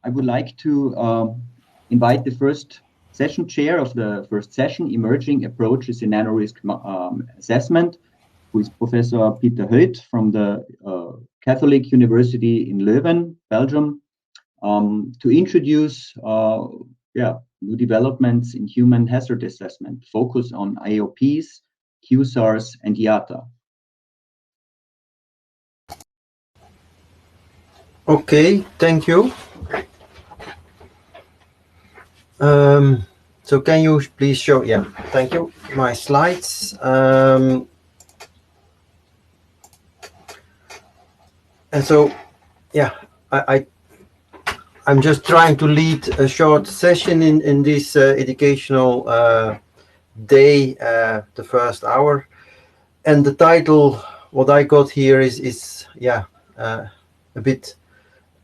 I would like to invite the first session chair of the first session, Emerging Approaches in Nanorisk Assessment, who is Professor Peter Hoyt from the Catholic University in Leuven, Belgium, to introduce new developments in human hazard assessment, focus on AOPs, QSARs, and IATA. Okay, thank you. So can you please show, yeah, thank you, my slides. And so, yeah, I'm just trying to lead a short session in this educational day, the first hour. And the title, what I got here is a bit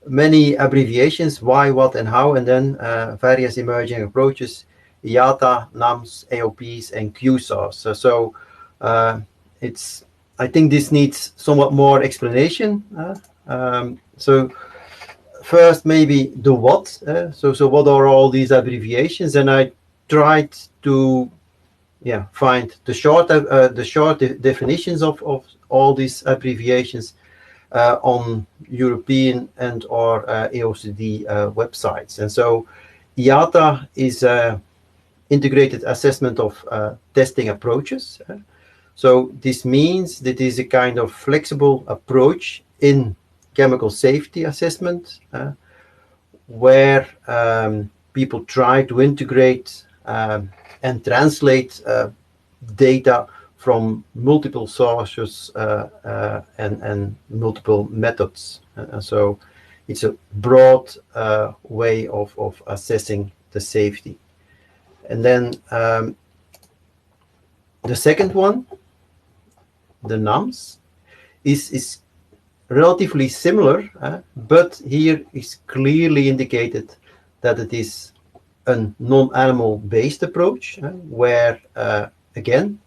many abbreviations, why, what, and how, and then various emerging approaches, IATA, NAMS, AOPs, and QSARs. So I think this needs somewhat more explanation. So first, maybe the what. So what are all these abbreviations? And I tried to find the short definitions of all these abbreviations on European and or AOCD websites. And so IATA is integrated assessment of testing approaches. So this means that it is a kind of flexible approach in chemical safety assessment where people try to integrate and translate data from multiple sources and multiple methods. So it's a broad way of assessing the safety. And then the second one, the NAMS, is relatively similar, but here is clearly indicated that it is a non-animal based approach where, again,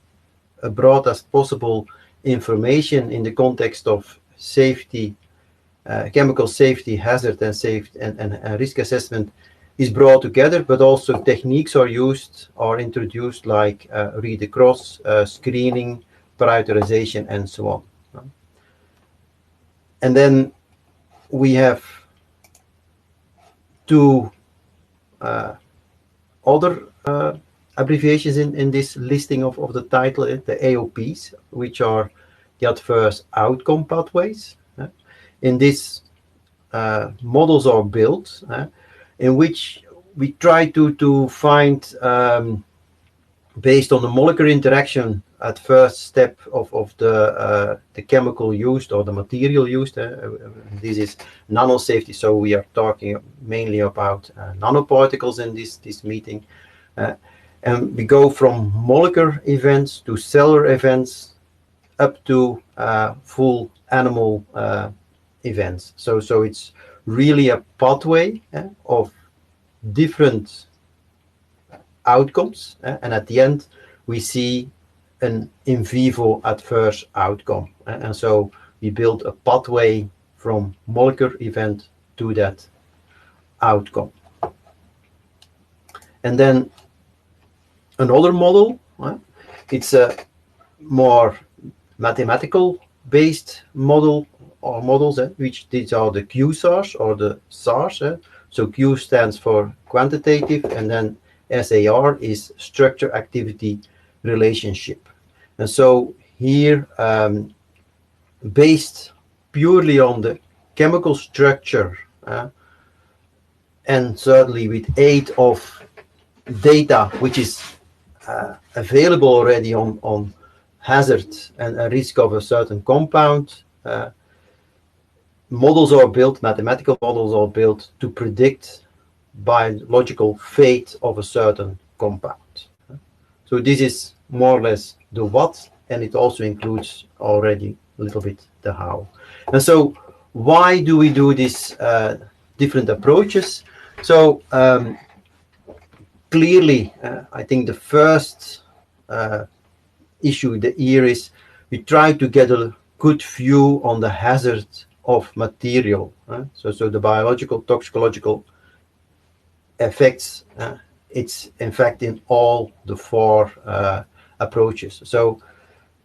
a broad as possible information in the context of safety, chemical safety, hazard and safety and risk assessment is brought together, but also techniques are used or introduced like read across, screening, prioritization, and so on. And then we have two other abbreviations in this listing of the title, the AOPs, which are the adverse outcome pathways. In this, models are built in which we try to find, based on the molecular interaction at first step of the chemical used or the material used. This is NanoSafety, so we are talking mainly about nanoparticles in this meeting. And we go from molecular events to cellular events up to full animal events. So it's really a pathway of different outcomes, and at the end we see an in vivo adverse outcome. And so we build a pathway from molecular event to that outcome. And then another model, it's a more mathematical based model or models, which these are the QSARs or the SARs. So Q stands for quantitative, and then SAR is structure activity relationship. And so here, based purely on the chemical structure, and certainly with aid of data which is available already on hazard and a risk of a certain compound, models are built, mathematical models are built to predict biological fate of a certain compound. So this is more or less the what, and it also includes already a little bit the how. And so why do we do these different approaches? So clearly, I think the first issue here is we try to get a good view on the hazard of material. So the biological, toxicological effects, it's in fact in all the four approaches. So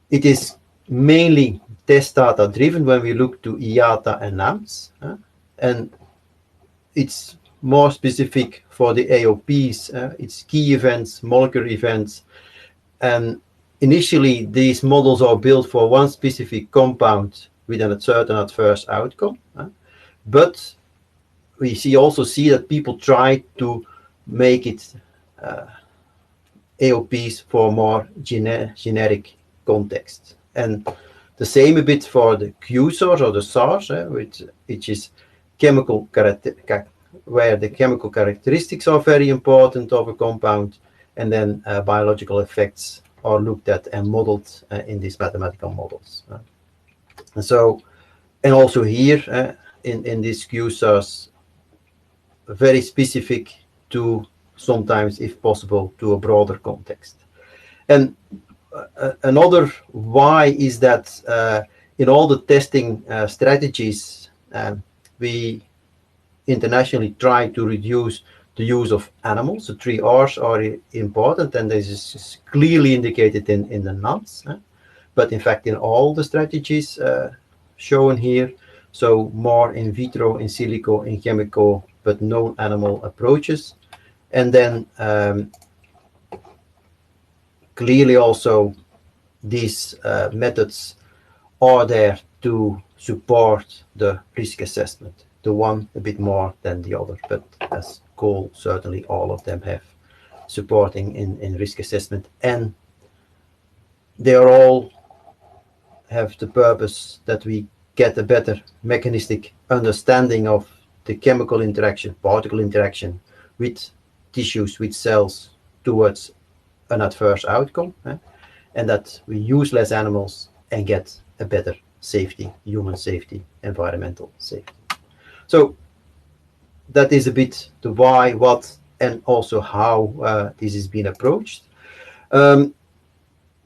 it is mainly test data driven when we look to IATA and NAMS, and it's more specific for the AOPs. It's key events, molecular events, and initially these models are built for one specific compound with a certain adverse outcome, but we also see that people try to make it AOPs for more generic context. And the same a bit for the Q source or the source, which is chemical where the chemical characteristics are very important of a compound, and then biological effects are looked at and modeled in these mathematical models. And also here in this Q source, very specific to sometimes, if possible, to a broader context. And another why is that in all the testing strategies, we internationally try to reduce the use of animals. The 3 R's are important, and this is clearly indicated in the NANS. But in fact, in all the strategies shown here, so more in vitro, in silico, in chemical, but no animal approaches. And then clearly also these methods are there to support the risk assessment, the one a bit more than the other, but as Cole, certainly all of them have supporting in risk assessment, and they are all have the purpose that we get a better mechanistic understanding of the chemical interaction, particle interaction with tissues, with cells towards an adverse outcome, and that we use less animals and get a better safety, human safety, environmental safety. So that is a bit the why, what, and also how this is being approached.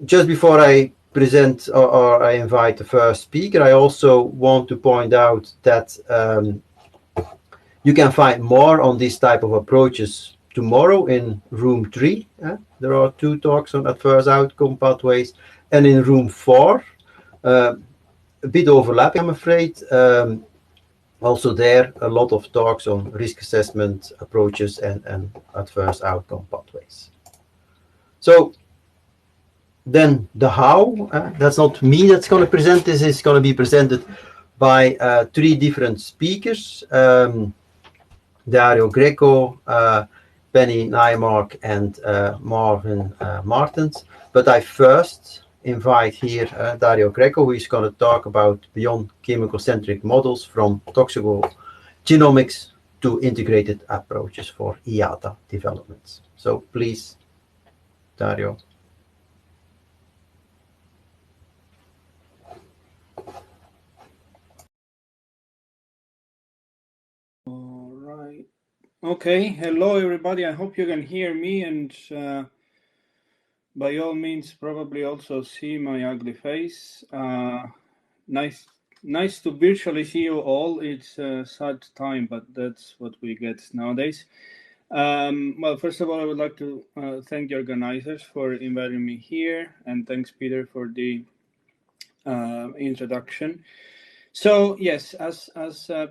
Just before I present or I invite the first speaker, I also want to point out that you can find more on this type of approaches tomorrow in room 3. There are 2 talks on adverse outcome pathways, and in room 4, a bit overlapping, I'm afraid. Also there, a lot of talks on risk assessment approaches and adverse outcome pathways. So then the how, that's not me that's going to present. This is going to be presented by 3 different speakers, Dario Greco, Penny Nymark, and Marvin Martens. But I first invite here Dario Greco, who is going to talk about beyond chemical-centric models from toxicogenomics to integrated approaches for IATA developments. So please, Dario. All right. Okay. Hello, everybody. I hope you can hear me, and by all means, probably also see my ugly face. Nice to virtually see you all. It's a sad time, but that's what we get nowadays. Well, first of all, I would like to thank the organizers for inviting me here, and thanks, Peter, for the introduction. So yes, as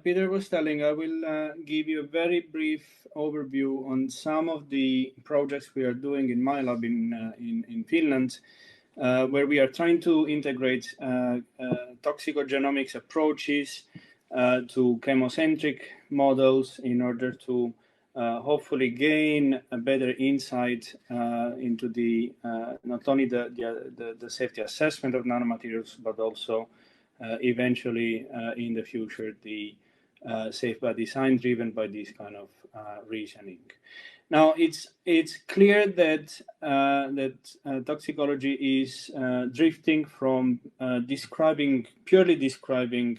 Peter was telling, I will give you a very brief overview on some of the projects we are doing in my lab in Finland, where we are trying to integrate toxicogenomics approaches to chemocentric models in order to hopefully gain a better insight into the not only the safety assessment of nanomaterials, but also eventually in the future the safe by design driven by this kind of reasoning. Now it's clear that toxicology is drifting from purely describing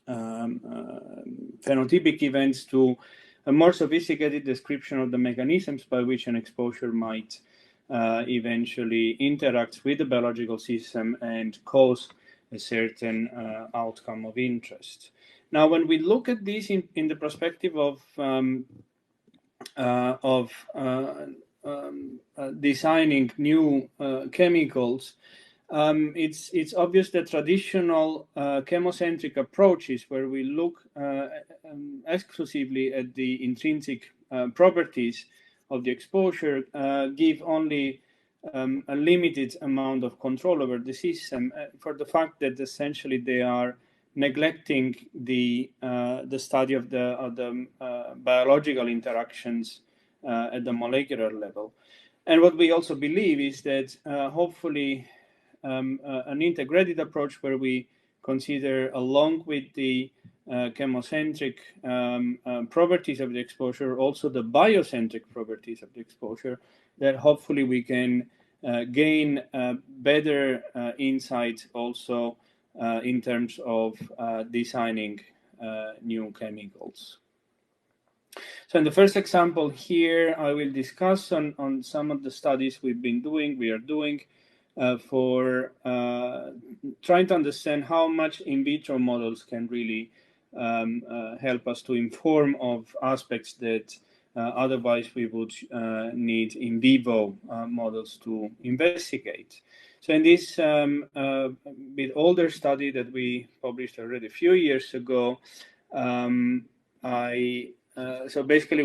phenotypic events to a more sophisticated description of the mechanisms by which an exposure might eventually interact with the biological system and cause a certain outcome of interest. Now, when we look at this in the perspective of designing new chemicals, it's obvious that traditional chemocentric approaches, where we look exclusively at the intrinsic properties of the exposure, give only a limited amount of control over the system, for the fact that essentially they are neglecting the study of the biological interactions at the molecular level. And what we also believe is that hopefully an integrated approach where we consider, along with the chemocentric properties of the exposure, also the biocentric properties of the exposure, that hopefully we can gain better insight also in terms of designing new chemicals. So in the first example here, I will discuss on some of the studies we are doing for trying to understand how much in vitro models can really help us to inform of aspects that otherwise we would need in vivo models to investigate. So in this bit older study that we published already a few years ago, so basically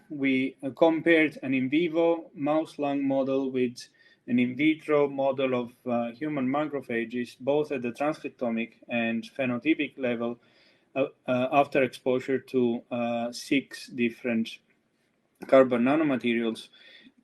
we compared an in vivo mouse lung model with an in vitro model of human macrophages, both at the transcriptomic and phenotypic level, after exposure to 6 different carbon nanomaterials.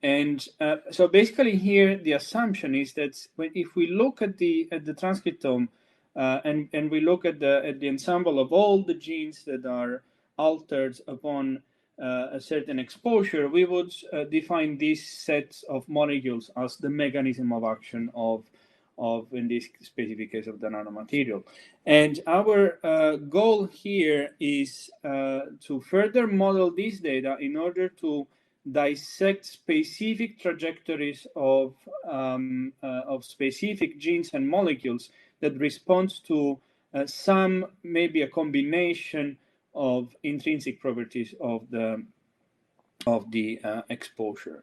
And so basically here the assumption is that if we look at the transcriptome and we look at the ensemble of all the genes that are altered upon a certain exposure, we would define these sets of molecules as the mechanism of action of in this specific case of the nanomaterial. And our goal here is to further model this data in order to dissect specific trajectories of specific genes and molecules that respond to some, maybe a combination of intrinsic properties of the exposure.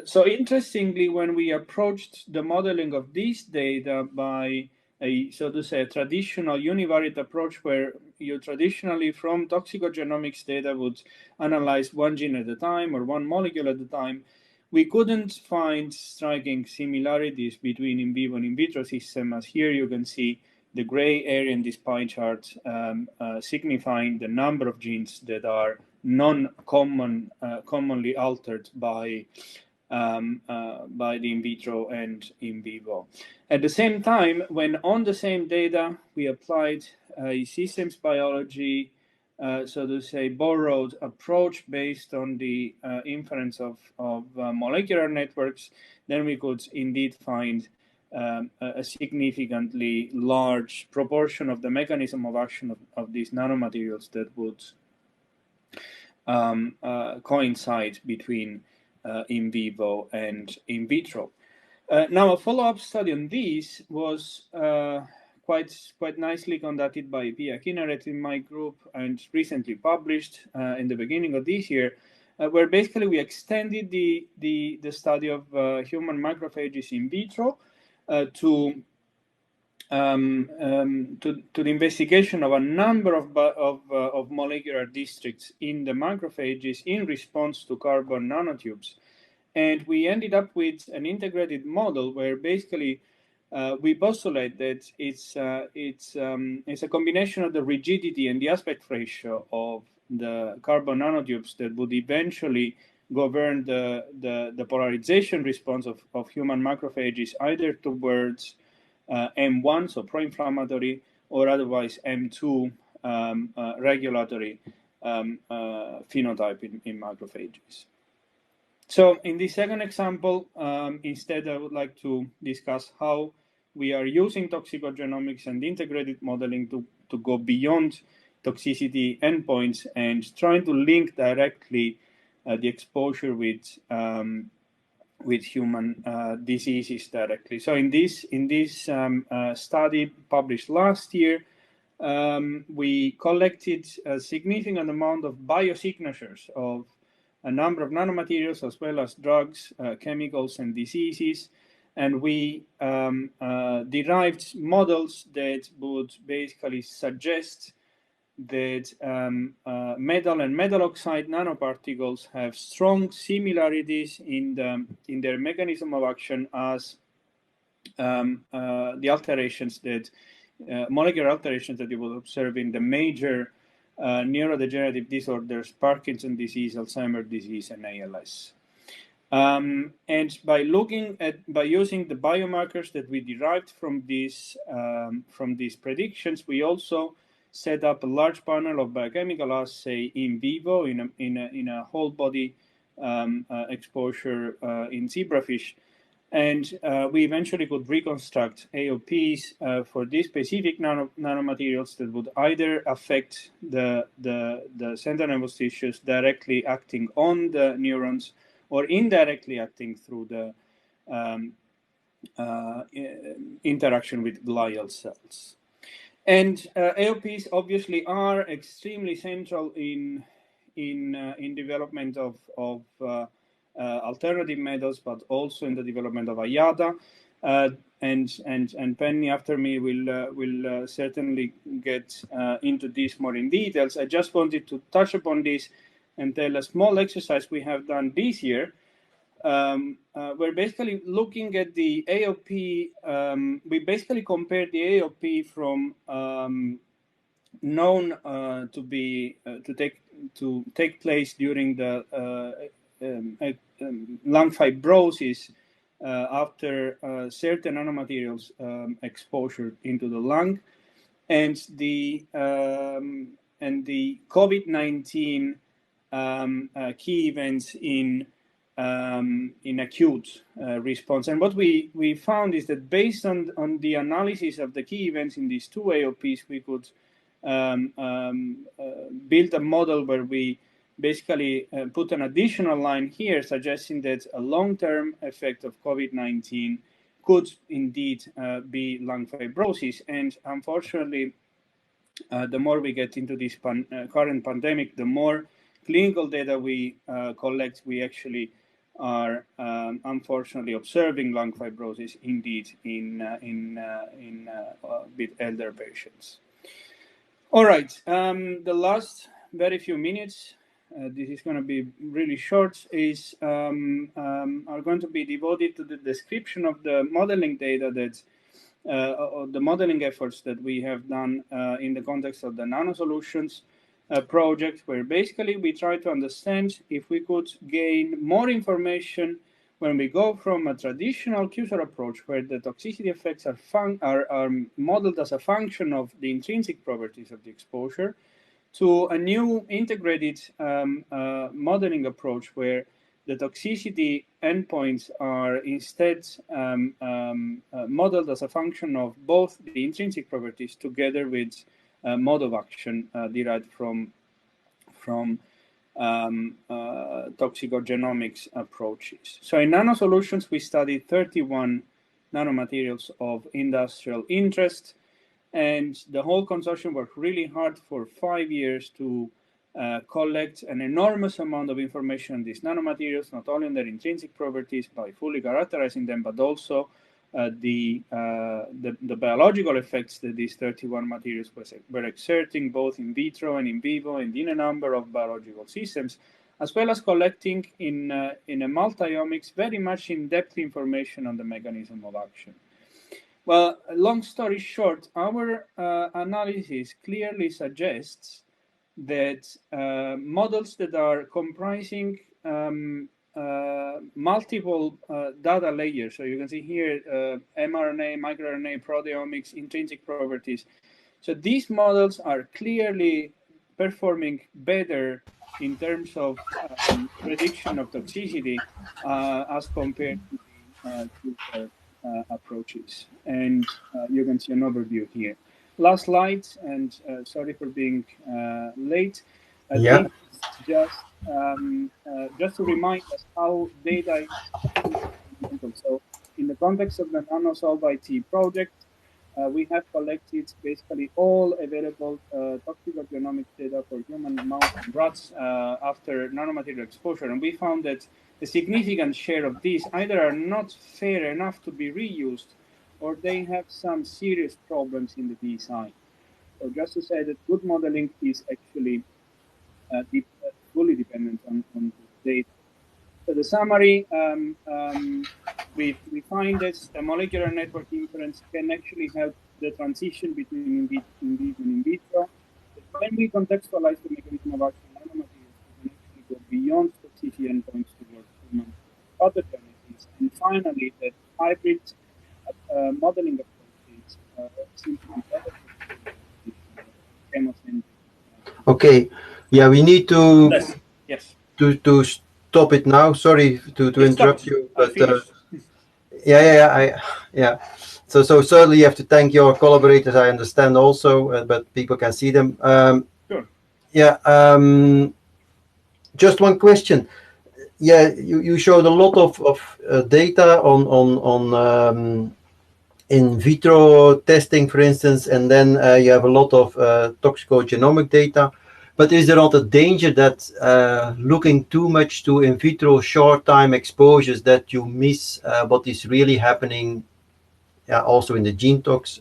So interestingly, when we approached the modeling of this data by a, so to say, a traditional univariate approach, where you traditionally from toxicogenomics data would analyze one gene at a time or one molecule at a time, we couldn't find striking similarities between in vivo and in vitro system, as here you can see the gray area in this pie chart signifying the number of genes that are commonly altered by the in vitro and in vivo. At the same time, when on the same data we applied a systems biology, so to say, borrowed approach based on the inference of molecular networks, then we could indeed find a significantly large proportion of the mechanism of action of these nanomaterials that would coincide between in vivo and in vitro. Now, a follow-up study on this was quite nicely conducted by Pia Kinneret in my group and recently published in the beginning of this year, where basically we extended the study of human macrophages in vitro to the investigation of a number of molecular districts in the macrophages in response to carbon nanotubes. And we ended up with an integrated model where basically we postulate that it's a combination of the rigidity and the aspect ratio of the carbon nanotubes that would eventually govern the polarization response of human macrophages, either towards M1, so pro-inflammatory, or otherwise M2, regulatory phenotype in macrophages. So in this second example, instead I would like to discuss how we are using toxicogenomics and integrated modeling to go beyond toxicity endpoints and trying to link directly the exposure with human diseases directly. So in this study published last year, we collected a significant amount of biosignatures of a number of nanomaterials as well as drugs, chemicals, and diseases. And we derived models that would basically suggest that metal and metal oxide nanoparticles have strong similarities in their mechanism of action as the alterations that molecular alterations that you will observe in the major neurodegenerative disorders, Parkinson's disease, Alzheimer's disease, and ALS. And by using the biomarkers that we derived from these predictions, we also set up a large panel of biochemical assay in vivo in a whole body exposure in zebrafish. And we eventually could reconstruct AOPs for these specific nanomaterials that would either affect the central nervous tissues directly acting on the neurons or indirectly acting through the interaction with glial cells. And AOPs obviously are extremely central in development of alternative methods, but also in the development of IADA. And Penny after me will certainly get into this more in details. I just wanted to touch upon this and tell a small exercise we have done this year. We're basically looking at the AOP. We basically compared the AOP from known to take place during the lung fibrosis after certain nanomaterials exposure into the lung, and the COVID-19 key events in acute response. And what we found is that based on the analysis of the key events in these two AOPs, we could build a model where we basically put an additional line here suggesting that a long-term effect of COVID-19 could indeed be lung fibrosis. And unfortunately, the more we get into this current pandemic, the more clinical data we collect, we actually are unfortunately observing lung fibrosis indeed with elder patients. All right, the last very few minutes, this is going to be really short, are going to be devoted to the description of the modeling data that the modeling efforts that we have done in the context of the nanosolutions project, where basically we try to understand if we could gain more information when we go from a traditional QSAR approach, where the toxicity effects are modeled as a function of the intrinsic properties of the exposure, to a new integrated modeling approach, where the toxicity endpoints are instead modeled as a function of both the intrinsic properties together with mode of action derived from toxicogenomics approaches. So in nanosolutions, we studied 31 nanomaterials of industrial interest, and the whole consortium worked really hard for 5 years to collect an enormous amount of information on these nanomaterials, not only on their intrinsic properties by fully characterizing them, but also the biological effects that these 31 materials were exerting both in vitro and in vivo and in a number of biological systems, as well as collecting in a multi-omics very much in-depth information on the mechanism of action. Well, long story short, our analysis clearly suggests that models that are comprising multiple data layers, so you can see here mRNA, microRNA, proteomics, intrinsic properties. So these models are clearly performing better in terms of prediction of toxicity as compared to approaches. And you can see an overview here. Last slide, and sorry for being late. Yeah. Just to remind us how data is fundamental. So in the context of the NanoSolve IT project, we have collected basically all available toxicogenomic data for human, mouse, and rats after nanomaterial exposure, and we found that a significant share of these either are not fair enough to be reused, or they have some serious problems in the design. So just to say that good modeling is actually fully dependent on data. So the summary, we find that the molecular network inference can actually help the transition between in vivo and in vitro. But when we contextualize the mechanism of action of nanomaterials, we can actually go beyond specific endpoints towards human pathogenesis. And finally, that hybrid modeling approaches seem to be better for chemocentric. Okay, yeah, we need to Yes. to stop it now. Sorry to interrupt you, but yeah. So certainly you have to thank your collaborators. I understand also, but people can see them. Sure. Yeah. Just one question. Yeah, you showed a lot of data on in vitro testing, for instance, and then you have a lot of toxicogenomic data. But is there not a danger that looking too much to in vitro short time exposures that you miss what is really happening also in the gene tox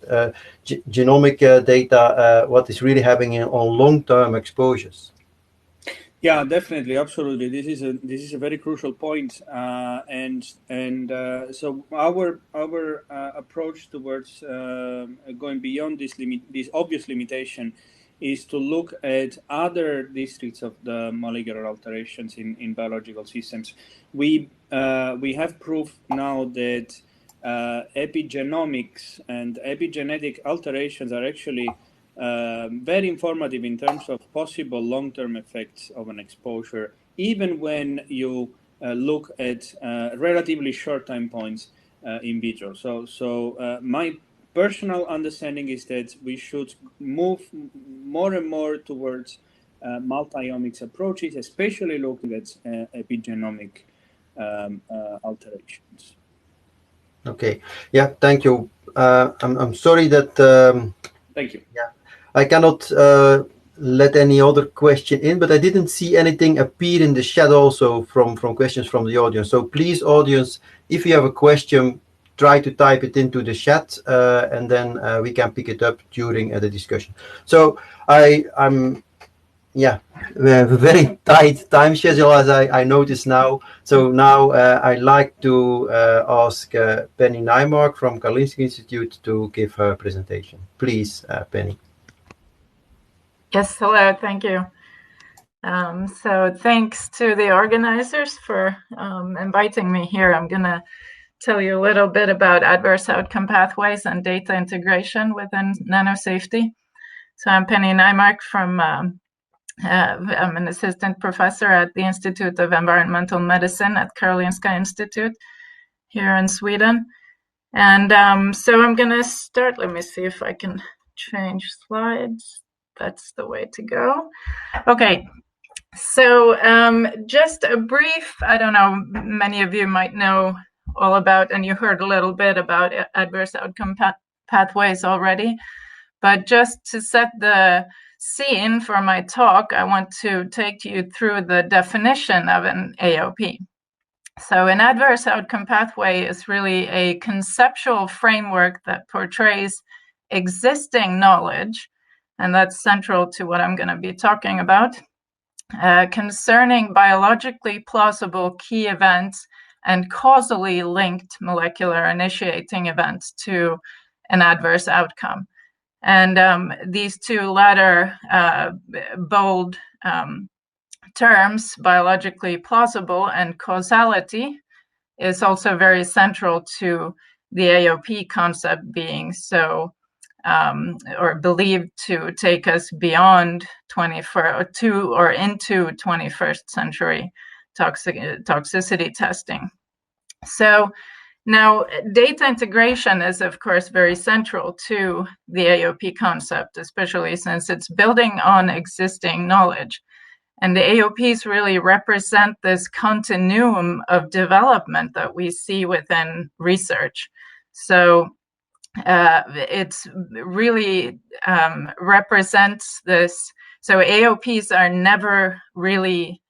genomic data, what is really happening on long-term exposures? Yeah, definitely, absolutely. This is a very crucial point, and so our approach towards going beyond this obvious limitation is to look at other districts of the molecular alterations in biological systems. We have proof now that epigenomics and epigenetic alterations are actually very informative in terms of possible long-term effects of an exposure, even when you look at relatively short time points in vitro. So my personal understanding is that we should move more and more towards multi-omics approaches, especially looking at epigenomic alterations. Okay. Yeah. Thank you. I'm sorry that. Thank you. Yeah, I cannot let any other question in, but I didn't see anything appear in the chat also from questions from the audience. So please, audience, if you have a question, try to type it into the chat, and then we can pick it up during the discussion. So I'm yeah, we have a very tight time schedule, as I notice now. So now I'd like to ask Penny Nijmark from Karolinska Institute to give her presentation. Please, Penny. Yes, hello, thank you. So thanks to the organizers for inviting me here. I'm going to tell you a little bit about adverse outcome pathways and data integration within NanoSafety. So I'm Penny Nijmark from, I'm an assistant professor at the Institute of Environmental Medicine at Karolinska Institute here in Sweden. And so I'm going to start, let me see if I can change slides. That's the way to go. Okay, so just a brief, I don't know, many of you might know all about, and you heard a little bit about adverse outcome pathways already, but just to set the scene for my talk, I want to take you through the definition of an AOP. So an adverse outcome pathway is really a conceptual framework that portrays existing knowledge, and that's central to what I'm going to be talking about, concerning biologically plausible key events and causally linked molecular initiating events to an adverse outcome. And these two latter bold terms, biologically plausible and causality, is also very central to the AOP concept being so, or believed to take us beyond into 21st century toxicity testing. So now data integration is, of course, very central to the AOP concept, especially since it's building on existing knowledge. And the AOPs really represent this continuum of development that we see within research. So it's really represents this. So AOPs are never really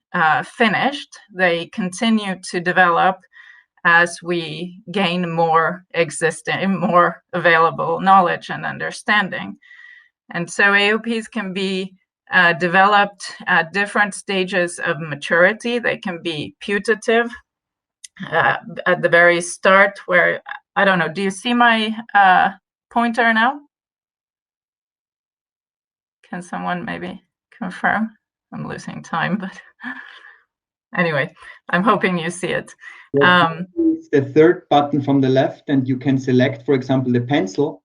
finished. They continue to develop as we gain more available knowledge and understanding. And so AOPs can be developed at different stages of maturity. They can be putative at the very start, where, I don't know, do you see my pointer now? Can someone maybe confirm? I'm losing time, but anyway, I'm hoping you see it. It's the third button from the left, and you can select, for example, the pencil.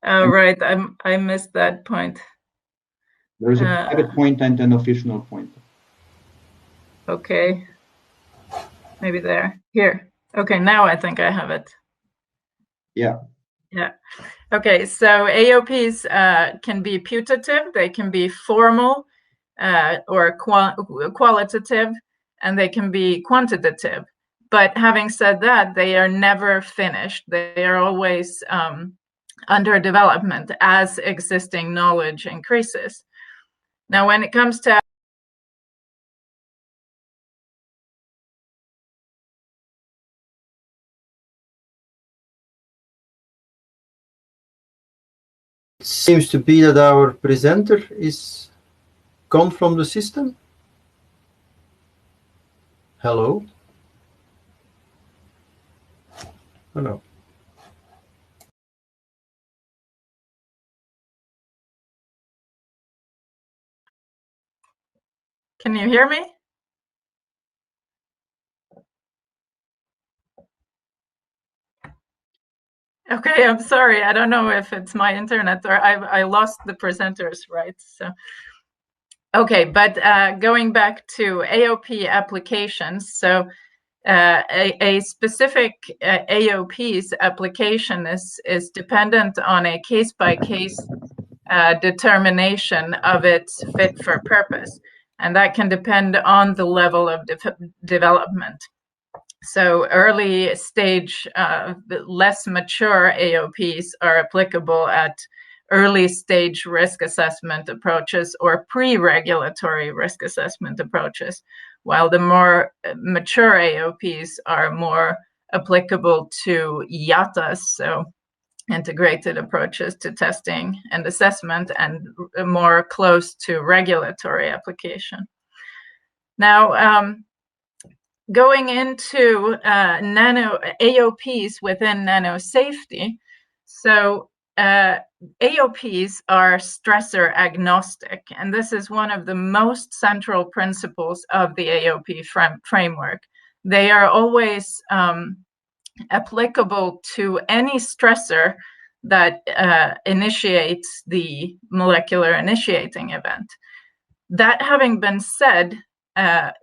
Oh, right, I missed that point. There's a private pointer and an official pointer. Okay, maybe there. Here. Okay, now I think I have it. Yeah. Yeah. Okay, so AOPs can be putative, they can be formal or qualitative, and they can be quantitative. But having said that, they are never finished. They are always under development as existing knowledge increases. Now, when it comes to It seems to be that our presenter is gone from the system. Hello? Hello. Can you hear me? Okay, I'm sorry. I don't know if it's my internet or I lost the presenters, right? So, okay, but going back to AOP applications, so a specific AOP's application is dependent on a case-by-case determination of its fit for purpose, and that can depend on the level of development. So early stage, less mature AOPs are applicable at early stage risk assessment approaches or pre-regulatory risk assessment approaches, while the more mature AOPs are more applicable to IATAs, so integrated approaches to testing and assessment, and more close to regulatory application. Now, going into nano AOPs within NanoSafety, so AOPs are stressor agnostic, and this is one of the most central principles of the AOP framework. They are always applicable to any stressor that initiates the molecular initiating event. That having been said,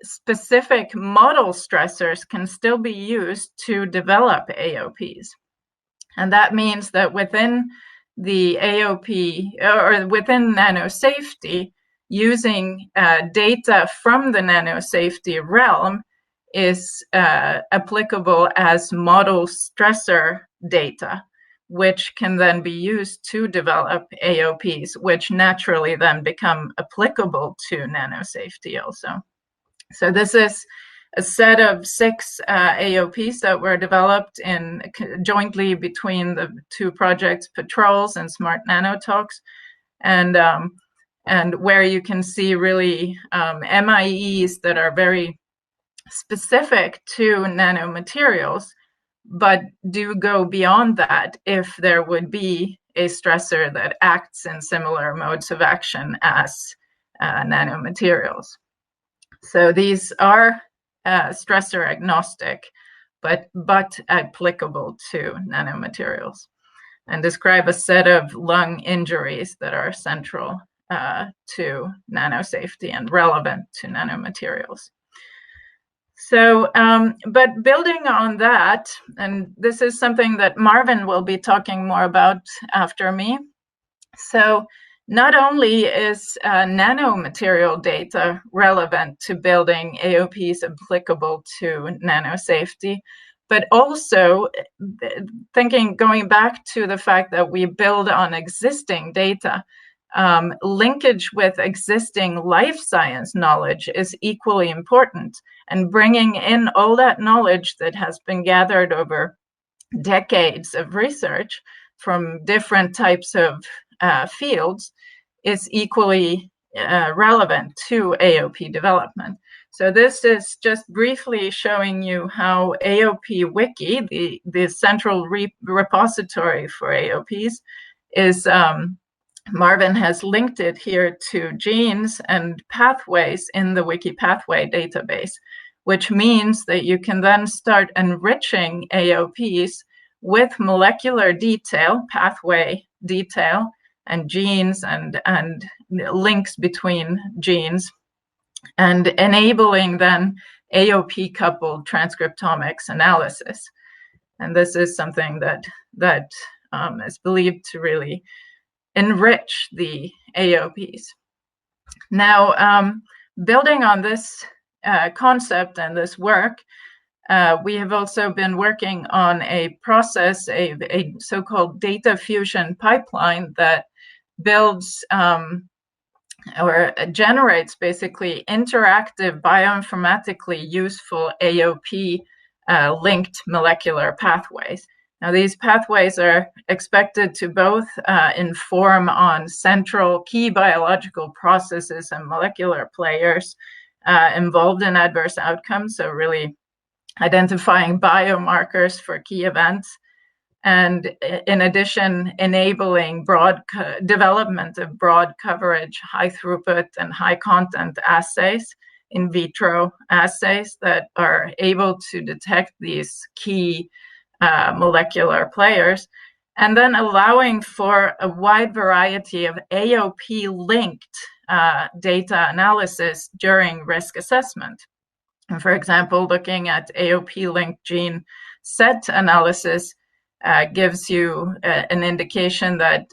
specific model stressors can still be used to develop AOPs. And that means that within the AOP or within NanoSafety, using data from the NanoSafety realm is applicable as model stressor data, which can then be used to develop AOPs, which naturally then become applicable to NanoSafety also. So this is a set of 6 AOPs that were developed jointly between the 2 projects, Patrols and Smart Nanotalks, and where you can see really MIEs that are very specific to nanomaterials, but do go beyond that if there would be a stressor that acts in similar modes of action as nanomaterials. So these are stressor agnostic, but applicable to nanomaterials, and describe a set of lung injuries that are central to NanoSafety and relevant to nanomaterials. So, but building on that, and this is something that Marvin will be talking more about after me. So not only is nanomaterial data relevant to building AOPs applicable to NanoSafety, but also going back to the fact that we build on existing data, linkage with existing life science knowledge is equally important, and bringing in all that knowledge that has been gathered over decades of research from different types of fields is equally relevant to AOP development. So this is just briefly showing you how AOP Wiki, the central repository for AOPs, is Marvin has linked it here to genes and pathways in the Wiki Pathway database, which means that you can then start enriching AOPs with molecular detail, pathway detail, and genes and links between genes, and enabling then AOP-coupled transcriptomics analysis. And this is something that is believed to really enrich the AOPs. Now, building on this concept and this work, we have also been working on a process, a so-called data fusion pipeline that builds or generates basically interactive bioinformatically useful AOP linked molecular pathways. Now, these pathways are expected to both inform on central key biological processes and molecular players involved in adverse outcomes, so really identifying biomarkers for key events, and in addition, enabling broad development of broad coverage, high throughput, and high content assays, in vitro assays that are able to detect these key molecular players, and then allowing for a wide variety of AOP-linked data analysis during risk assessment. And for example, looking at AOP-linked gene set analysis gives you an indication that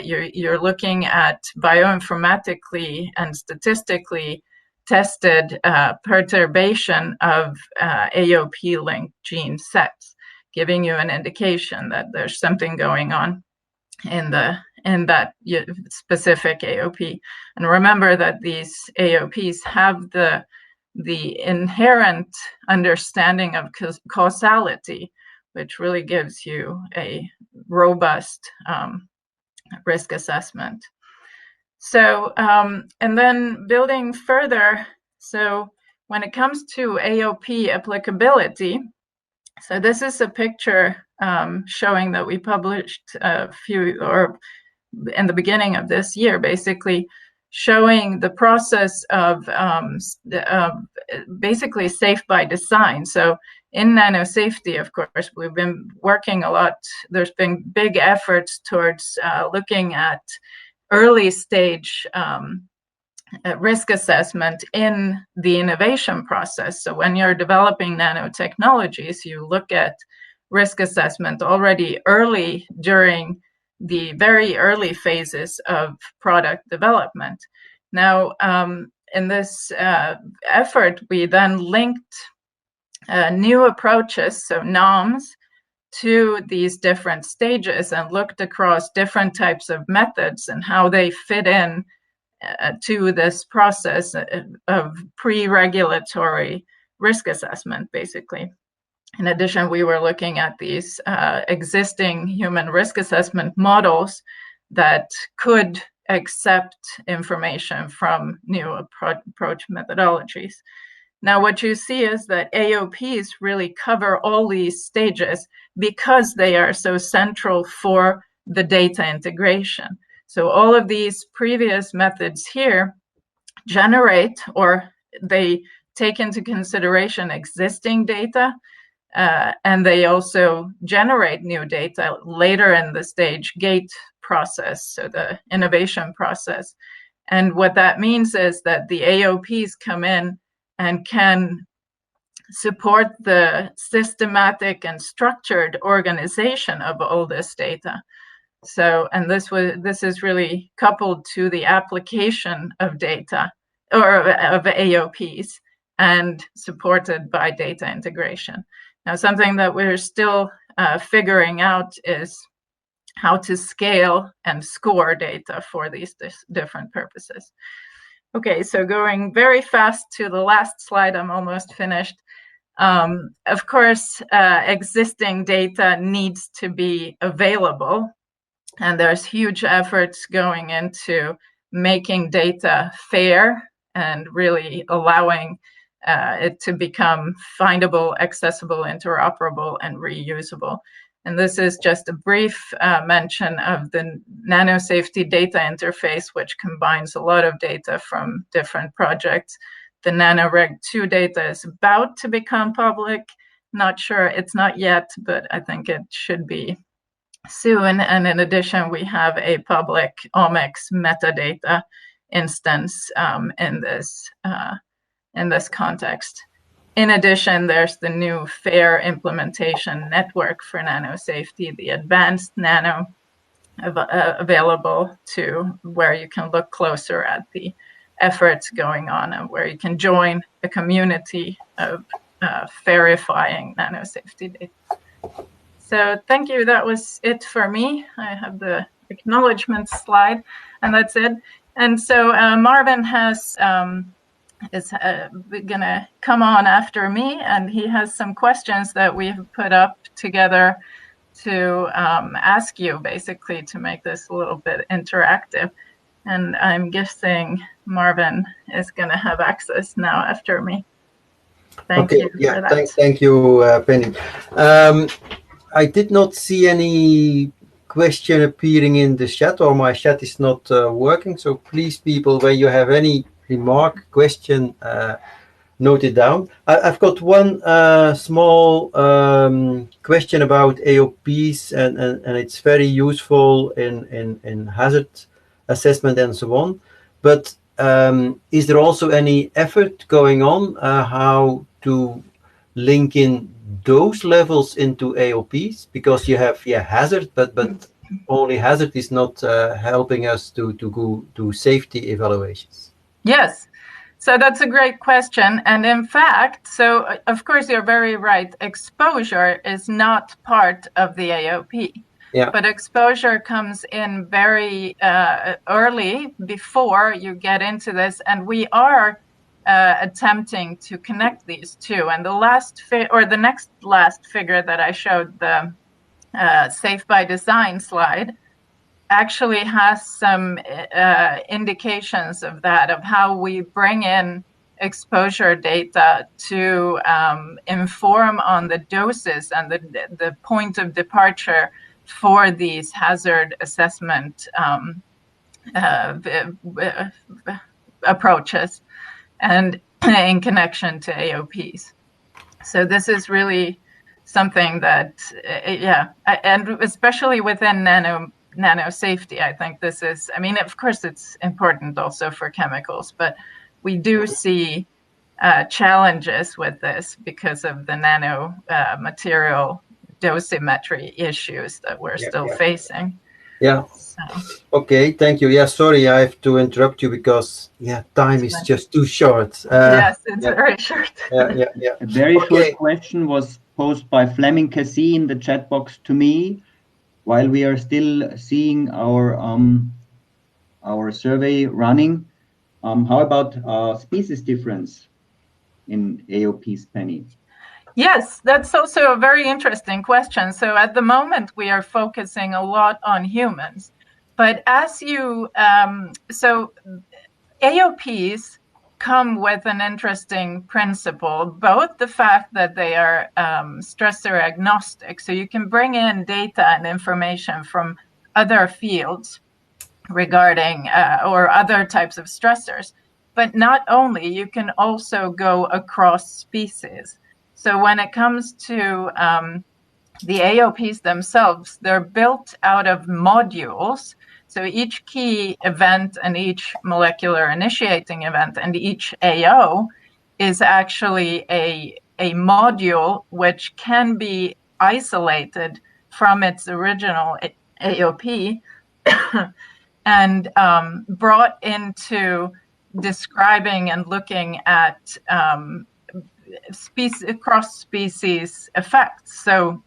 you're looking at bioinformatically and statistically tested perturbation of AOP-linked gene sets, giving you an indication that there's something going on in that specific AOP. And remember that these AOPs have the inherent understanding of causality, which really gives you a robust risk assessment. So, and then building further, so when it comes to AOP applicability, so this is a picture showing that we published in the beginning of this year, basically showing the process of basically safe by design. So in NanoSafety, of course, we've been working a lot. There's been big efforts towards looking at early stage risk assessment in the innovation process. So when you're developing nanotechnologies, you look at risk assessment already early during the very early phases of product development. Now, in this effort, we then linked new approaches, so NOMs, to these different stages and looked across different types of methods and how they fit in to this process of pre-regulatory risk assessment, basically. In addition, we were looking at these existing human risk assessment models that could accept information from new approach methodologies. Now, what you see is that AOPs really cover all these stages because they are so central for the data integration. So all of these previous methods here generate, or they take into consideration existing data, and they also generate new data later in the stage gate process, so the innovation process. And what that means is that the AOPs come in and can support the systematic and structured organization of all this data. So, and this is really coupled to the application of data, or of AOPs, and supported by data integration. Now, something that we're still figuring out is how to scale and score data for these different purposes. Okay, so going very fast to the last slide, I'm almost finished. Of course, existing data needs to be available, and there's huge efforts going into making data fair and really allowing it to become findable, accessible, interoperable, and reusable. And this is just a brief mention of the NanoSafety data interface, which combines a lot of data from different projects. The NanoReg2 data is about to become public. Not sure, it's not yet, but I think it should be soon. And in addition, we have a public omics metadata instance in this context. In addition, there's the new FAIR implementation network for NanoSafety, the advanced Nano, available to where you can look closer at the efforts going on and where you can join a community of verifying NanoSafety data. So thank you. That was it for me. I have the acknowledgement slide, and that's it. And so Marvin is going to come on after me, and he has some questions that we've put up together to ask you, basically, to make this a little bit interactive. And I'm guessing Marvin is going to have access now after me. Thank you for that. Thank you, Penny. I did not see any question appearing in the chat, or my chat is not working. So please, people, when you have any remark, question, note it down. I've got one small question about AOPs, and it's very useful in hazard assessment and so on. But is there also any effort going on how to link in those levels into AOPs? Because you have hazard, but only hazard is not helping us to go to safety evaluations. Yes, so that's a great question. And in fact, so of course you're very right, exposure is not part of the AOP. Yeah. But exposure comes in very early before you get into this, and we are attempting to connect these two. And the last the next last figure that I showed, the Safe by Design slide, actually has some indications of that, of how we bring in exposure data to inform on the doses and the point of departure for these hazard assessment approaches and in connection to AOPs. So this is really something that, and especially within NanoSafety, I think this is, I mean, of course it's important also for chemicals, but we do see challenges with this because of the nano material dosimetry issues that we're still facing. Yeah. So. Okay, thank you. Yeah, sorry, I have to interrupt you because time is just too short. Yes, it's very short. Yeah. A very short question was posed by Fleming Cassie in the chat box to me while we are still seeing our survey running. How about species difference in AOPs, Penny? Yes, that's also a very interesting question. So at the moment, we are focusing a lot on humans. But as you, so AOPs come with an interesting principle, both the fact that they are stressor agnostic. So you can bring in data and information from other fields regarding or other types of stressors. But not only, you can also go across species. So when it comes to the AOPs themselves, they're built out of modules. So each key event and each molecular initiating event and each AO is actually a module which can be isolated from its original AOP and brought into describing and looking at cross-species effects. So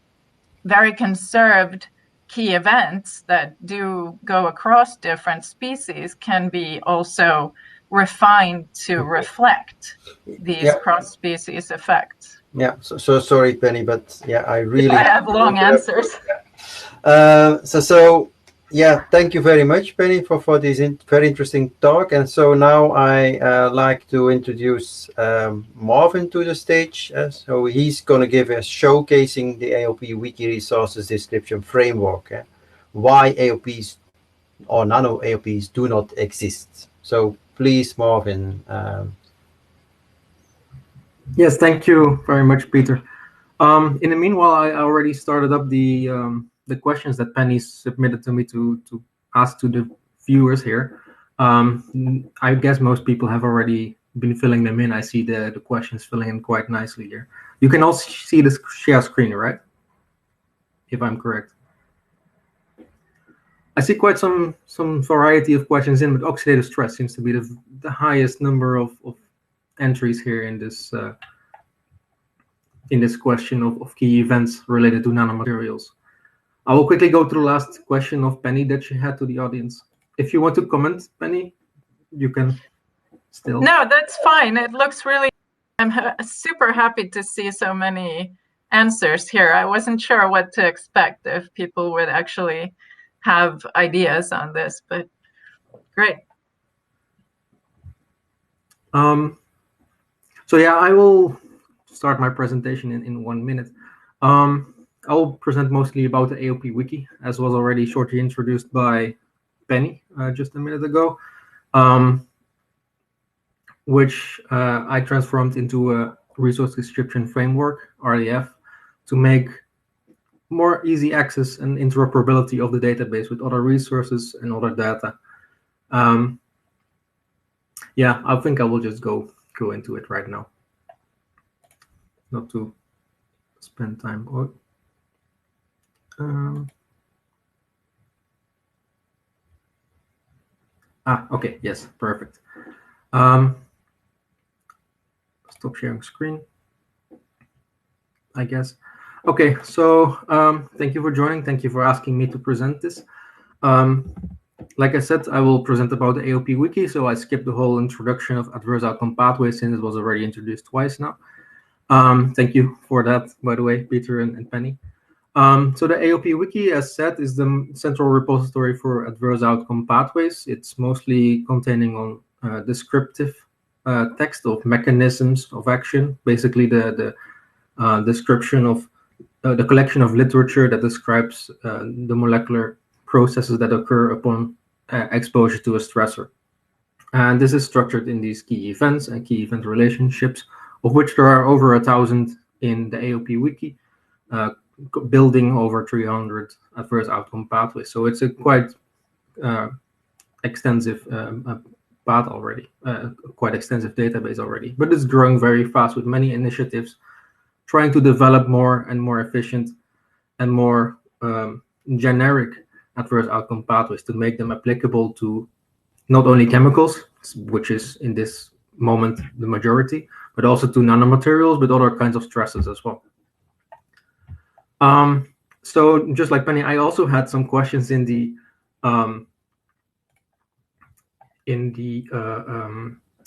very conserved key events that do go across different species can be also refined to reflect these cross-species effects. Yeah, so sorry, Penny, but yeah, I really have long answers. So yeah, thank you very much, Penny, for this very interesting talk. And so now I like to introduce Marvin to the stage. So he's going to give us showcasing the AOP Wiki Resources Description Framework. Why AOPs or nano AOPs do not exist. So please, Marvin. Yes, thank you very much, Peter. In the meanwhile, I already started up the questions that Penny submitted to me to ask to the viewers here. I guess most people have already been filling them in. I see the questions filling in quite nicely here. You can also see the share screen, right? If I'm correct. I see quite some variety of questions in, but oxidative stress seems to be the highest number of entries here in this question of key events related to nanomaterials. I will quickly go through the last question of Penny that she had to the audience. If you want to comment, Penny, you can still. No, that's fine. It looks really, I'm super happy to see so many answers here. I wasn't sure what to expect if people would actually have ideas on this, but great. So yeah, I will start my presentation in 1 minute. I'll present mostly about the AOP Wiki, as was already shortly introduced by Penny just a minute ago, which I transformed into a resource description framework, RDF, to make more easy access and interoperability of the database with other resources and other data. Yeah, I think I will just go into it right now. Not to spend time on. Okay, yes, perfect. Stop sharing screen, I guess. Okay, so thank you for joining. Thank you for asking me to present this. Like I said, I will present about the AOP Wiki, so I skipped the whole introduction of adverse outcome pathways since it was already introduced twice now. Thank you for that, by the way, Peter and Penny. So the AOP Wiki, as said, is the central repository for adverse outcome pathways. It's mostly containing on descriptive text of mechanisms of action, basically the description of the collection of literature that describes the molecular processes that occur upon exposure to a stressor. And this is structured in these key events and key event relationships, of which there are over 1,000 in the AOP Wiki, building over 300 adverse outcome pathways. So it's a quite extensive path already, quite extensive database already, but it's growing very fast with many initiatives trying to develop more and more efficient and more generic adverse outcome pathways to make them applicable to not only chemicals, which is in this moment the majority, but also to nanomaterials, but other kinds of stresses as well. So just like Penny, I also had some questions in the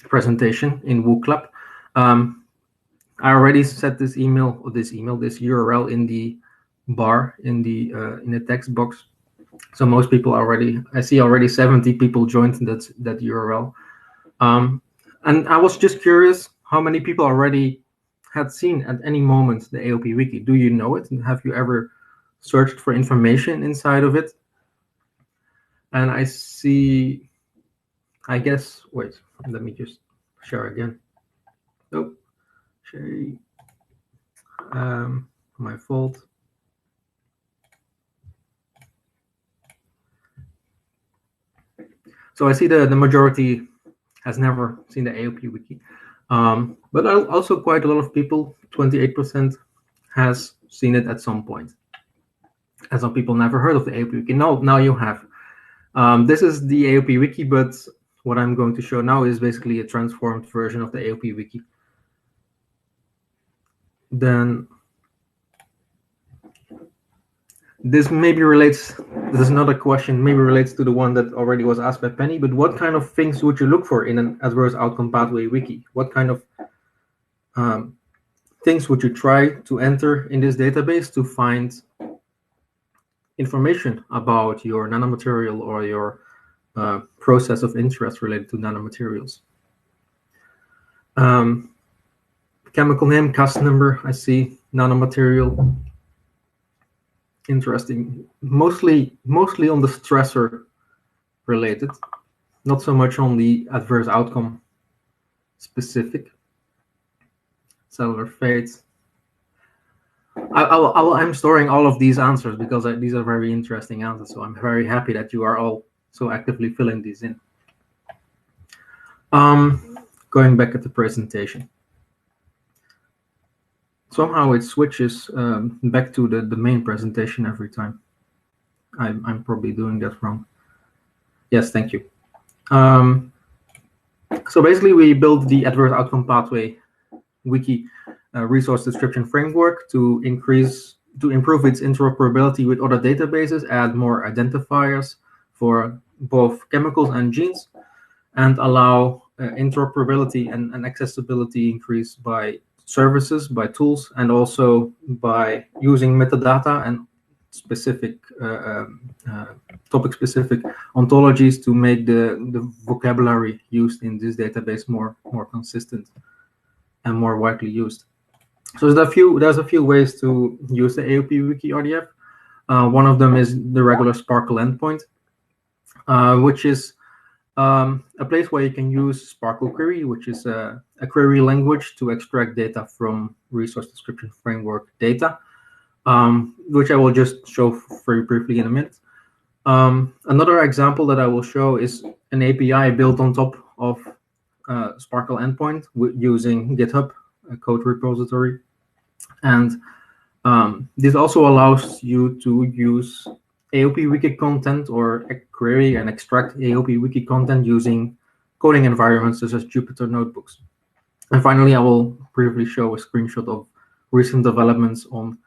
presentation in WooClub. I already set this URL in the bar in the text box. So most people already, I see already 70 people joined that URL. And I was just curious how many people already had seen at any moment the AOP Wiki. Do you know it? Have you ever searched for information inside of it? And I see, I guess, wait, let me just share again. Oh, share, my fault. So I see the majority has never seen the AOP Wiki. But also quite a lot of people, 28%, has seen it at some point. And some people never heard of the AOP Wiki. Now you have. This is the AOP Wiki, but what I'm going to show now is basically a transformed version of the AOP Wiki. then this maybe relates, this is another question, maybe relates to the one that already was asked by Penny, but what kind of things would you look for in an adverse outcome pathway wiki? What kind of things would you try to enter in this database to find information about your nanomaterial or your process of interest related to nanomaterials? Chemical name, CAS number, I see, nanomaterial. Interesting. Mostly on the stressor related, not so much on the adverse outcome specific. Cellular fate. I'm storing all of these answers because these are very interesting answers. So I'm very happy that you are all so actively filling these in. Going back at the presentation. Somehow it switches back to the main presentation every time. I'm probably doing that wrong. Yes, thank you. So basically, we built the adverse outcome pathway wiki resource description framework to improve its interoperability with other databases, add more identifiers for both chemicals and genes, and allow interoperability and accessibility increase by services, by tools, and also by using metadata and specific topic-specific ontologies to make the vocabulary used in this database more consistent and more widely used. So there's a few ways to use the AOP Wiki RDF. One of them is the regular Sparkle endpoint, which is a place where you can use Sparkle Query, which is a query language to extract data from resource description framework data, which I will just show very briefly in a minute. Another example that I will show is an API built on top of Sparkle endpoint using GitHub, a code repository. And this also allows you to use AOP Wiki content or query and extract AOP Wiki content using coding environments such as Jupyter Notebooks. And finally, I will briefly show a screenshot of recent developments on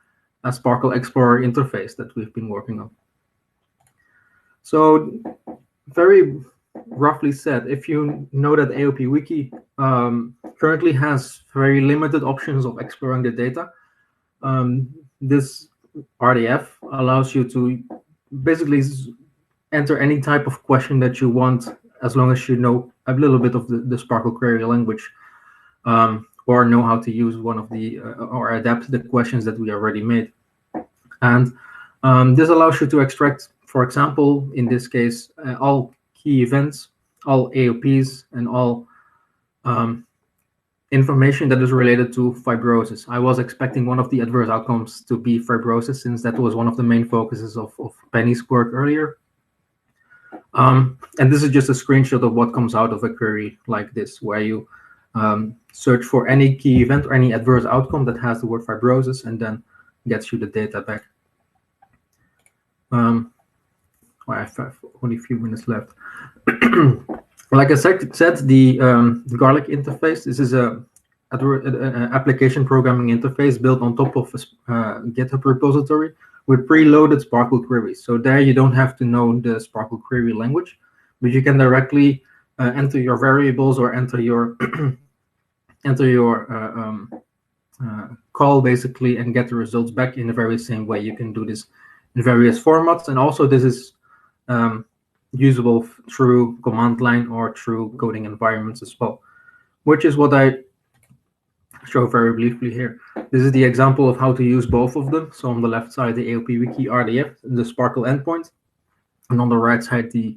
a Sparkle Explorer interface that we've been working on. So very roughly said, if you know that AOP Wiki currently has very limited options of exploring the data, this RDF allows you to basically enter any type of question that you want, as long as you know a little bit of the Sparkle query language, or know how to use one of the or adapt the questions that we already made. And this allows you to extract, for example, in this case, all key events, all AOPs, and all information that is related to fibrosis. I was expecting one of the adverse outcomes to be fibrosis, since that was one of the main focuses of Penny's work earlier. And this is just a screenshot of what comes out of a query like this, where you search for any key event or any adverse outcome that has the word fibrosis, and then gets you the data back. I have only a few minutes left. Like I said, the Garlic interface, this is an application programming interface built on top of a GitHub repository with preloaded Sparkle queries. So there you don't have to know the Sparkle query language, but you can directly enter your variables or enter your call basically, and get the results back in the very same way. You can do this in various formats, and also this is usable through command line or through coding environments as well, which is what I show very briefly here. This is the example of how to use both of them. So on the left side, the AOP Wiki RDF, the Sparkle endpoint, and on the right side, the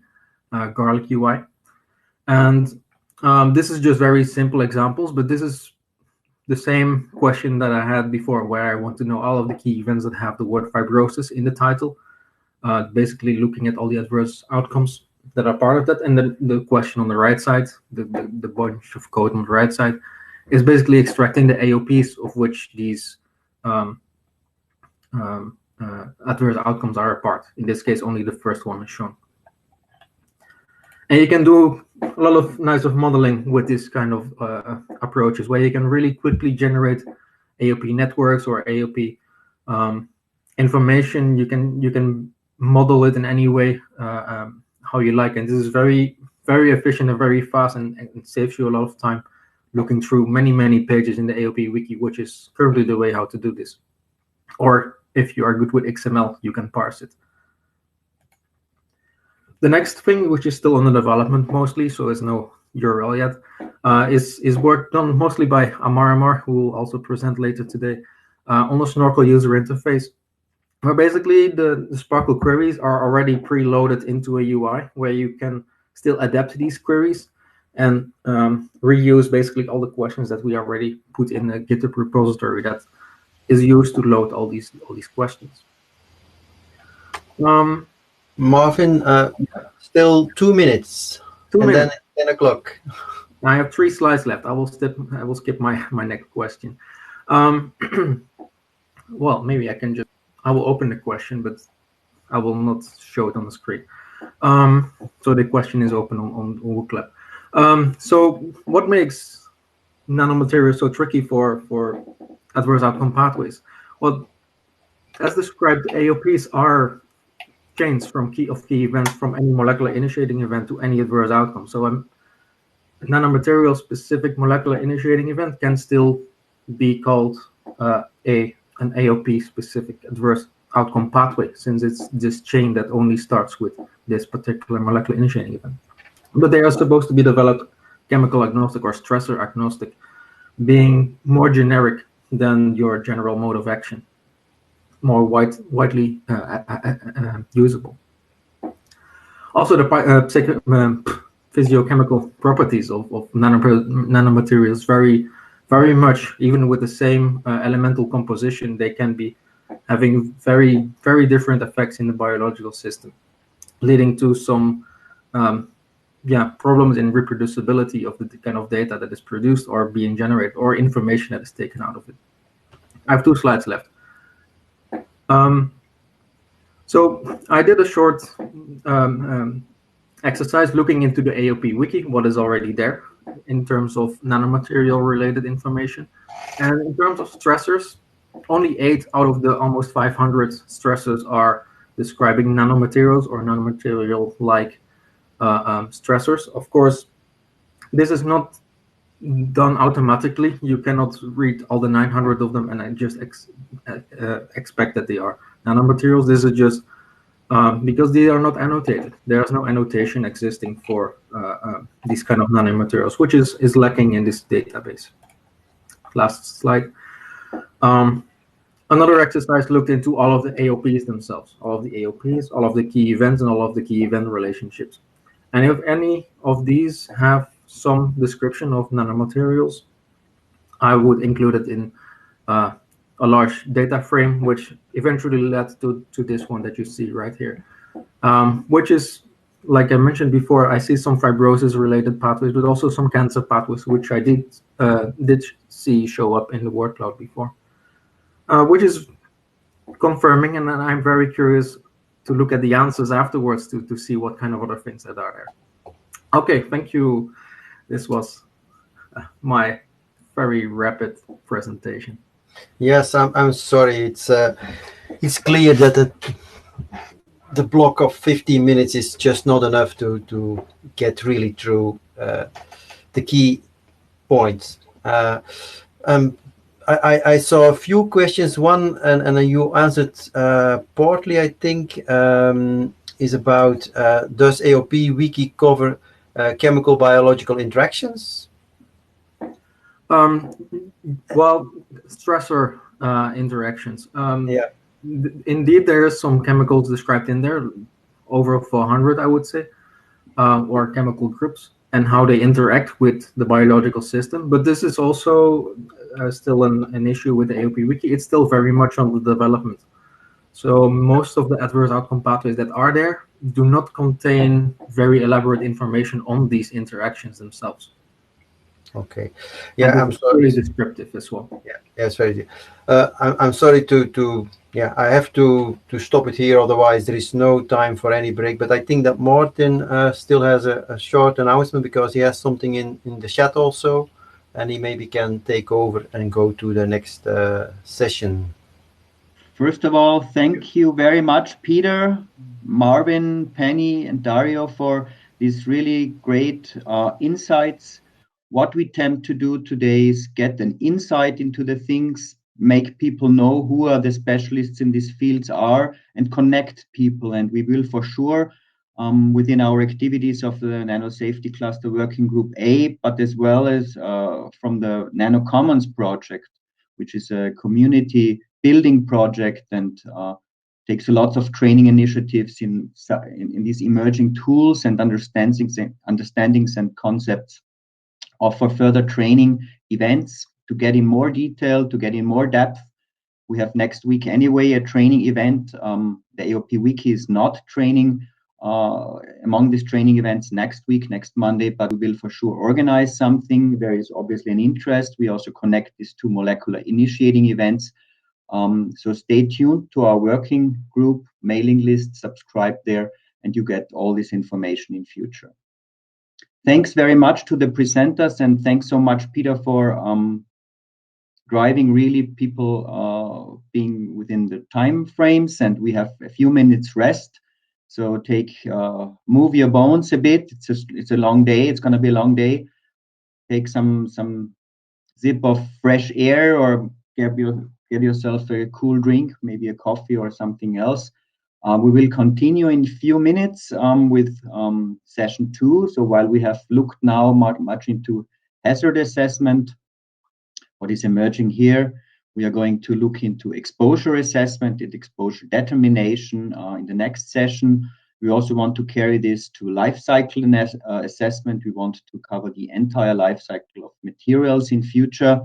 Garlic UI. And this is just very simple examples, but this is the same question that I had before, where I want to know all of the key events that have the word fibrosis in the title. Basically looking at all the adverse outcomes that are part of that. And then the question on the right side, the bunch of code on the right side, is basically extracting the AOPs of which these adverse outcomes are a part. In this case, only the first one is shown. And you can do a lot of nice modeling with this kind of approaches, where you can really quickly generate AOP networks or AOP information. You can model it in any way how you like, and this is very efficient and very fast, and it saves you a lot of time looking through many pages in the AOP wiki, which is currently the way how to do this. Or if you are good with XML, you can parse it. The next thing, which is still under development mostly, so there's no URL yet, is work done mostly by Amar, who will also present later today, on the Snorkel user interface, where basically the Sparkle queries are already preloaded into a UI where you can still adapt these queries and reuse basically all the questions that we already put in a GitHub repository that is used to load all these questions. Marvin, still 2 minutes. 2 minutes. Then it's 10 o'clock. I have 3 slides left. I will skip my next question. Well, maybe I will open the question, but I will not show it on the screen. So the question is open on Google Lab. So what makes nanomaterials so tricky for adverse outcome pathways? Well, as described, AOPs are chains from key events from any molecular initiating event to any adverse outcome. So a nanomaterial specific molecular initiating event can still be called an AOP specific adverse outcome pathway, since it's this chain that only starts with this particular molecular initiating event. But they are supposed to be developed chemical agnostic or stressor agnostic, being more generic than your general mode of action, more widely usable. Also, the physiochemical properties of nanomaterials very much, even with the same elemental composition, they can be having very different effects in the biological system, leading to some problems in reproducibility of the kind of data that is produced or being generated, or information that is taken out of it. I have 2 slides left. So I did a short exercise looking into the AOP wiki, what is already there in terms of nanomaterial related information. And in terms of stressors, only 8 out of the almost 500 stressors are describing nanomaterials or nanomaterial-like stressors. Of course, this is not done automatically. You cannot read all the 900 of them and I just expect that they are nanomaterials. This is just because they are not annotated. There is no annotation existing for these kind of nanomaterials, which is lacking in this database. Last slide. Another exercise looked into all of the AOPs themselves, all of the AOPs, all of the key events, and all of the key event relationships. And if any of these have some description of nanomaterials, I would include it in a large data frame, which eventually led to this one that you see right here, which is, like I mentioned before, I see some fibrosis-related pathways, but also some cancer pathways, which I did see show up in the word cloud before, which is confirming, and I'm very curious to look at the answers afterwards to see what kind of other things that are there. Okay, thank you. This was my very rapid presentation. Yes, I'm sorry. It's clear that the block of 15 minutes is just not enough to get really through the key points. I saw a few questions. One, and you answered partly, I think, is about does AOP wiki cover chemical biological interactions? Well, stressor interactions. Yeah. Indeed, there is some chemicals described in there, over 400, I would say, or chemical groups, and how they interact with the biological system. But this is also still an issue with the AOP wiki. It's still very much under development. So most of the adverse outcome pathways that are there do not contain very elaborate information on these interactions themselves. Okay. Yeah, I'm sorry. Really descriptive as well. Yeah, yes, very. I'm sorry to I have to stop it here. Otherwise, there is no time for any break. But I think that Martin still has a short announcement because he has something in the chat also. and he maybe can take over and go to the next session. First of all, thank you very much, Peter, Marvin, Penny, and Dario for these really great insights. What we attempt to do today is get an insight into the things, make people know who are the specialists in these fields are, and connect people. And we will for sure, within our activities of the NanoSafety Cluster Working Group A, but as well as from the NanoCommons project, which is a community building project and takes a lot of training initiatives in these emerging tools and understandings and concepts, offer further training events to get in more detail, to get in more depth. We have next week anyway a training event. The AOP Wiki is not training among these training events next week, next Monday, but we will for sure organize something. There is obviously an interest. We also connect these two molecular initiating events. So stay tuned to our working group mailing list, subscribe there, and you get all this information in future. Thanks very much to the presenters, and thanks so much, Peter, for driving really people being within the time frames, and we have a few minutes rest. So move your bones a bit. It's a long day. It's going to be a long day. Take some sip of fresh air, or get yourself a cool drink, maybe a coffee or something else. We will continue in a few minutes with session 2. So while we have looked now much into hazard assessment, what is emerging here, we are going to look into exposure assessment and exposure determination in the next session. We also want to carry this to life cycle assessment. We want to cover the entire life cycle of materials in future.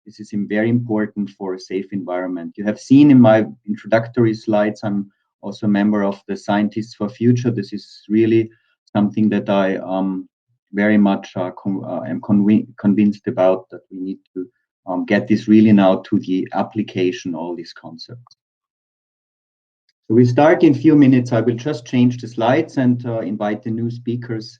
This is very important for a safe environment. You have seen in my introductory slides, I'm also a member of the Scientists for Future. This is really something that I very much am convinced about, that we need to get this really now to the application, all these concepts. So we start in a few minutes. I will just change the slides and invite the new speakers